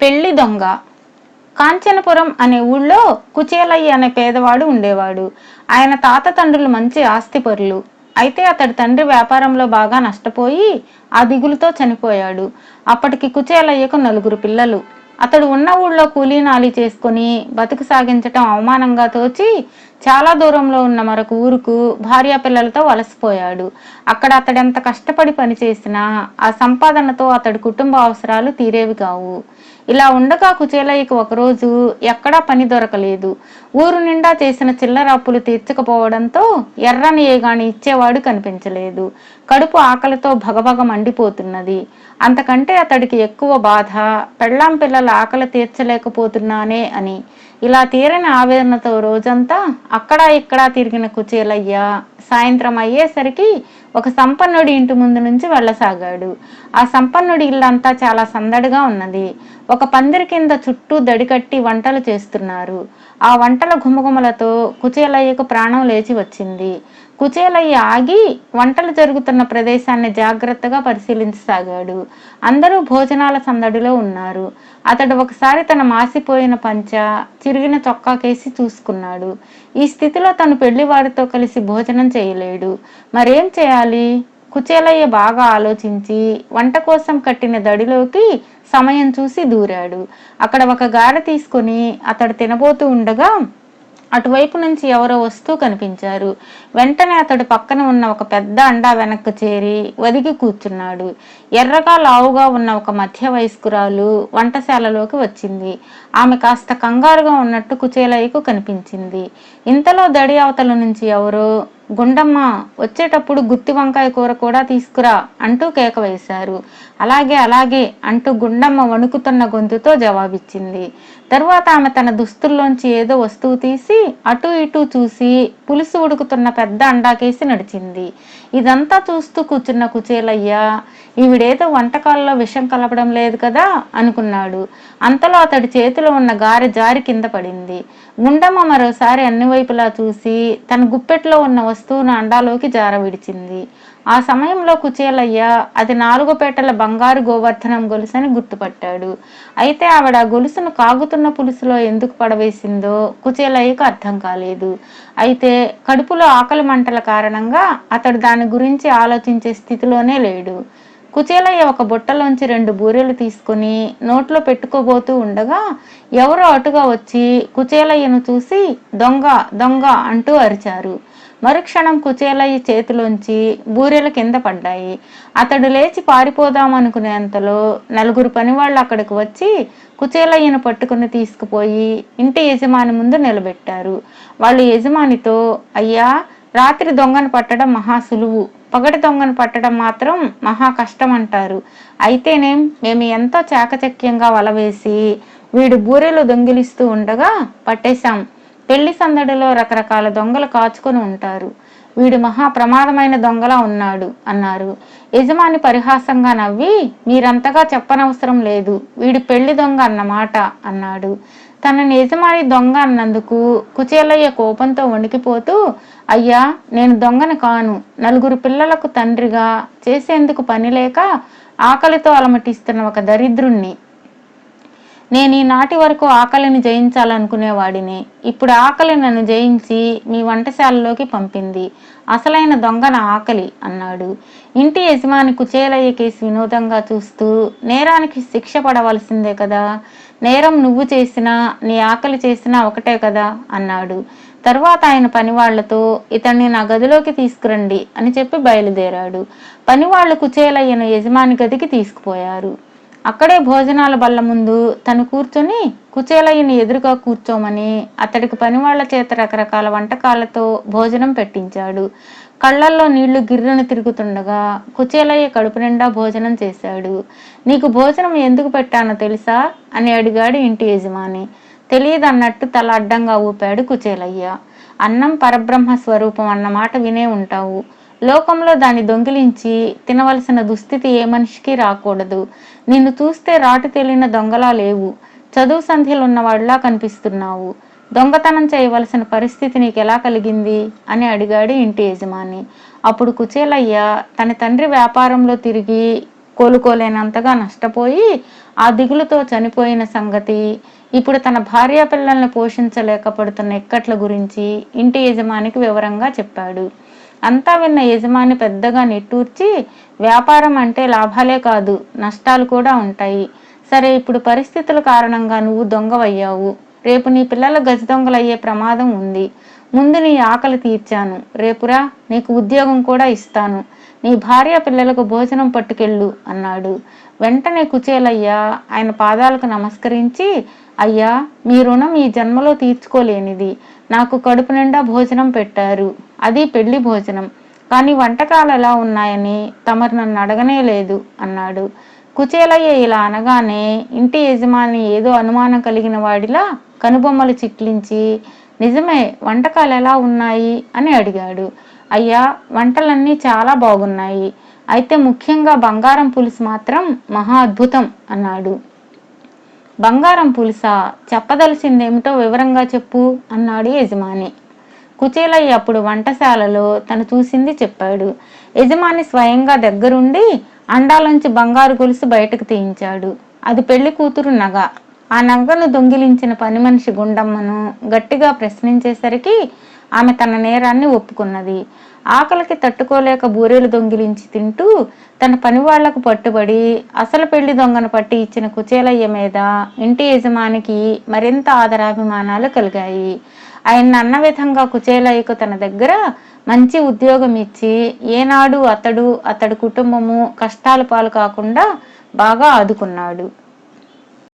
పెళ్లి దొంగ. కాంచనపురం అనే ఊళ్ళో కుచేలయ్య అనే పేదవాడు ఉండేవాడు. ఆయన తాత తండ్రులు మంచి ఆస్తిపరులు. అయితే అతడి తండ్రి వ్యాపారంలో బాగా నష్టపోయి ఆ దిగులుతో చనిపోయాడు. అప్పటికి కుచేలయ్యకు 4 పిల్లలు. అతడు ఉన్న ఊళ్ళో కూలీనాలి చేసుకుని బతుకు సాగించటం అవమానంగా తోచి చాలా దూరంలో ఉన్న మరొక ఊరుకు భార్యాపిల్లలతో వలసపోయాడు. అక్కడ అతడెంత కష్టపడి పనిచేసినా ఆ సంపాదనతో అతడి కుటుంబ అవసరాలు తీరేవి కావు. ఇలా ఉండగా కుచేలయ్యకు ఒకరోజు ఎక్కడా పని దొరకలేదు. ఊరు నిండా చేసిన చిల్లర అప్పులు తీర్చకపోవడంతో ఎర్రని ఏగాని ఇచ్చేవాడు కనిపించలేదు. కడుపు ఆకలితో భగభగ మండిపోతున్నది. అంతకంటే అతడికి ఎక్కువ బాధ పెళ్ళాం పిల్లల ఆకలి తీర్చలేకపోతున్నానే అని. ఇలా తీరని ఆవేదనతో రోజంతా అక్కడా ఇక్కడా తిరిగిన కుచేలయ్య సాయంత్రం అయ్యేసరికి ఒక సంపన్నుడి ఇంటి ముందు నుంచి వెళ్ళసాగాడు. ఆ సంపన్నుడి ఇల్లంతా చాలా సందడిగా ఉన్నది. ఒక పందిరి కింద చుట్టూ దడికట్టి వంటలు చేస్తున్నారు. ఆ వంటల ఘుమఘుమలతో కుచేలయ్యకు ప్రాణం లేచి వచ్చింది. కుచేలయ్య ఆగి వంటలు జరుగుతున్న ప్రదేశాన్ని జాగ్రత్తగా పరిశీలించసాగాడు. అందరూ భోజనాల సందడిలో ఉన్నారు. అతడు ఒకసారి తన మాసిపోయిన పంచ, చిరిగిన చొక్కాకేసి చూసుకున్నాడు. ఈ స్థితిలో తను పెళ్లివారితో కలిసి భోజనం చేయలేడు. మరేం చేయాలి? కుచేలయ్య బాగా ఆలోచించి వంట కోసం కట్టిన దడిలోకి సమయం చూసి దూరాడు. అక్కడ ఒక గారె తీసుకుని అతడు తినబోతూ ఉండగా అటువైపు నుంచి ఎవరో వస్తూ కనిపించారు. వెంటనే అతడు పక్కన ఉన్న ఒక పెద్ద అండా వెనక్కు చేరి ఒదిగి కూర్చున్నాడు. ఎర్రగా లావుగా ఉన్న ఒక మధ్య వయస్కురాలు వంటశాలలోకి వచ్చింది. ఆమె కాస్త కంగారుగా ఉన్నట్టు కుచేలయ్యకు కనిపించింది. ఇంతలో దడి అవతల నుంచి ఎవరో, గుండమ్మ, వచ్చేటప్పుడు గుత్తి వంకాయ కూర కూడా తీసుకురా అంటూ కేక వేశారు. అలాగే అలాగే అంటూ గుండమ్మ వణుకుతున్న గొంతుతో జవాబిచ్చింది. తరువాత ఆమె తన దుస్తుల్లోంచి ఏదో వస్తువు తీసి అటూ ఇటూ చూసి పులుసు ఉడుకుతున్న పెద్ద అండాకేసి నడిచింది. ఇదంతా చూస్తూ కూర్చున్న కుచేలయ్య ఈవిడేదో వంటకాల్లో విషం కలపడం లేదు కదా అనుకున్నాడు. అంతలో అతడి చేతిలో ఉన్న గారె జారి కింద పడింది. గుండమ్మ మరోసారి అన్ని వైపులా చూసి తన గుప్పెట్లో ఉన్న వస్తువును అండాలోకి జార విడిచింది. ఆ సమయంలో కుచేలయ్య అది 4 పేటల బంగారు గోవర్ధనం గొలుసని గుర్తుపట్టాడు. అయితే ఆవిడ గొలుసును కాగుతున్న పులుసులో ఎందుకు పడవేసిందో కుచేలయ్యకు అర్థం కాలేదు. అయితే కడుపులో ఆకలి మంటల కారణంగా అతడు దాని గురించి ఆలోచించే స్థితిలోనే లేడు. కుచేలయ్య ఒక బుట్టలోంచి 2 బూరెలు తీసుకుని నోట్లో పెట్టుకోబోతూ ఉండగా ఎవరో అటుగా వచ్చి కుచేలయ్యను చూసి దొంగ దొంగ అంటూ అరిచారు. మరుక్షణం కుచేలయ్య చేతిలోంచి బూరెలు కింద పడ్డాయి. అతడు లేచి పారిపోదామనుకునేంతలో 4 పనివాళ్ళు అక్కడికి వచ్చి కుచేలయ్యను పట్టుకుని తీసుకుపోయి ఇంటి యజమాని ముందు నిలబెట్టారు. వాళ్ళు యజమానితో, అయ్యా, రాత్రి దొంగను పట్టడం మహా సులువు, పగటి దొంగను పట్టడం మాత్రం మహా కష్టం అంటారు. అయితేనేం, మేము ఎంతో చాకచక్యంగా వలవేసి వీడు బూరెలు దొంగిలిస్తూ ఉండగా పట్టేశాం. పెళ్లి సందడిలో రకరకాల దొంగలు కాచుకొని ఉంటారు. వీడు మహా ప్రమాదమైన దొంగలా ఉన్నాడు అన్నారు. యజమాని పరిహాసంగా నవ్వి, మీరంతగా చెప్పనవసరం లేదు, వీడు పెళ్లి దొంగ అన్నమాట అన్నాడు. తనని యజమాని దొంగ అన్నందుకు కుచేలయ్య కోపంతో వణికిపోతూ, అయ్యా, నేను దొంగని కాను, 4 పిల్లలకు తండ్రిగా చేసేందుకు పని లేక ఆకలితో అలమటిస్తున్న ఒక దరిద్రుణ్ణి. నేను ఈనాటి వరకు ఆకలిని జయించాలనుకునేవాడిని. ఇప్పుడు ఆకలి నన్ను జయించి మీ వంటశాలలోకి పంపింది. అసలైన దొంగన ఆకలి అన్నాడు. ఇంటి యజమాని కుచేలయ్య కేసి వినోదంగా చూస్తూ, నేరానికి శిక్ష పడవలసిందే కదా, నేరం నువ్వు చేసినా నీ ఆకలి చేసినా ఒకటే కదా అన్నాడు. తరువాత ఆయన పనివాళ్లతో, ఇతన్ని నా గదిలోకి తీసుకురండి అని చెప్పి బయలుదేరాడు. పనివాళ్లు కుచేలయ్యను యజమాని గదికి తీసుకుపోయారు. అక్కడే భోజనాల బల్ల ముందు తను కూర్చొని కుచేలయ్యని ఎదురుగా కూర్చోమని అతడికి పనివాళ్ల చేత రకరకాల వంటకాలతో భోజనం పెట్టించాడు. కళ్ళల్లో నీళ్లు గిర్రను తిరుగుతుండగా కుచేలయ్య కడుపు నిండా భోజనం చేశాడు. నీకు భోజనం ఎందుకు పెట్టానో తెలుసా అని అడిగాడు ఇంటి యజమాని. తెలియదన్నట్టు తల అడ్డంగా ఊపాడు కుచేలయ్య. అన్నం పరబ్రహ్మ స్వరూపం అన్నమాట వినే ఉంటావు. లోకంలో దాన్ని దొంగిలించి తినవలసిన దుస్థితి ఏ మనిషికి రాకూడదు. నిన్ను చూస్తే రాటు తెలియని దొంగలా లేవు, చదువు సంధ్యలున్నవాడిలా కనిపిస్తున్నావు. దొంగతనం చేయవలసిన పరిస్థితి నీకెలా కలిగింది అని అడిగాడు ఇంటి యజమాని. అప్పుడు కుచేలయ్య తన తండ్రి వ్యాపారంలో తిరిగి కోలుకోలేనంతగా నష్టపోయి ఆ దిగులుతో చనిపోయిన సంగతి, ఇప్పుడు తన భార్య పిల్లల్ని పోషించలేకపోతున్న ఇక్కట్ల గురించి ఇంటి యజమానికి వివరంగా చెప్పాడు. అంతా విన్న యజమాని పెద్దగా నిట్టూర్చి, వ్యాపారం అంటే లాభాలే కాదు నష్టాలు కూడా ఉంటాయి. సరే, ఇప్పుడు పరిస్థితుల కారణంగా నువ్వు దొంగవయ్యావు. రేపు నీ పిల్లల గజ దొంగలయ్యే ప్రమాదం ఉంది. ముందు నీ ఆకలి తీర్చాను, రేపురా నీకు ఉద్యోగం కూడా ఇస్తాను. నీ భార్య పిల్లలకు భోజనం పట్టుకెళ్ళు అన్నాడు. వెంటనే కుచేలయ్య ఆయన పాదాలకు నమస్కరించి, అయ్యా, మీ రుణం ఈ జన్మలో తీర్చుకోలేనిది. నాకు కడుపు నిండా భోజనం పెట్టారు, అది పెళ్లి భోజనం. కానీ వంటకాలు ఎలా ఉన్నాయని తమరు నన్ను అడగనే లేదు అన్నాడు. కుచేలయ్య ఇలా అనగానే ఇంటి యజమాని ఏదో అనుమానం కలిగిన వాడిలా కనుబొమ్మలు చిట్లించి, నిజమే, వంటకాలు ఎలా ఉన్నాయి అని అడిగాడు. అయ్యా, వంటలన్నీ చాలా బాగున్నాయి. అయితే ముఖ్యంగా బంగారం పులుసు మాత్రం మహా అద్భుతం అన్నాడు. బంగారం పులుసా? చెప్పదలిసిందేమిటో వివరంగా చెప్పు అన్నాడు యజమాని. కుచేలయ్య అప్పుడు వంటశాలలో తను చూసింది చెప్పాడు. యజమాని స్వయంగా దగ్గరుండి అండాలోంచి బంగారు గొలుసు బయటకు తీయించాడు. అది పెళ్లి కూతురు నగ. ఆ నగను దొంగిలించిన పని మనిషి గుండమ్మను గట్టిగా ప్రశ్నించేసరికి ఆమె తన నేరాన్ని ఒప్పుకున్నది. ఆకలికి తట్టుకోలేక బూరెలు దొంగిలించి తింటూ తన పని వాళ్లకు పట్టుబడి అసలు పెళ్లి దొంగను పట్టి ఇచ్చిన కుచేలయ్య మీద ఇంటి యజమానికి మరింత ఆదరాభిమానాలు కలిగాయి. ఆయన అన్న విధంగా కుచేలయ్యకు తన దగ్గర మంచి ఉద్యోగం ఇచ్చి ఏనాడు అతడు అతడి కుటుంబము కష్టాల పాలు కాకుండా బాగా ఆదుకున్నాడు.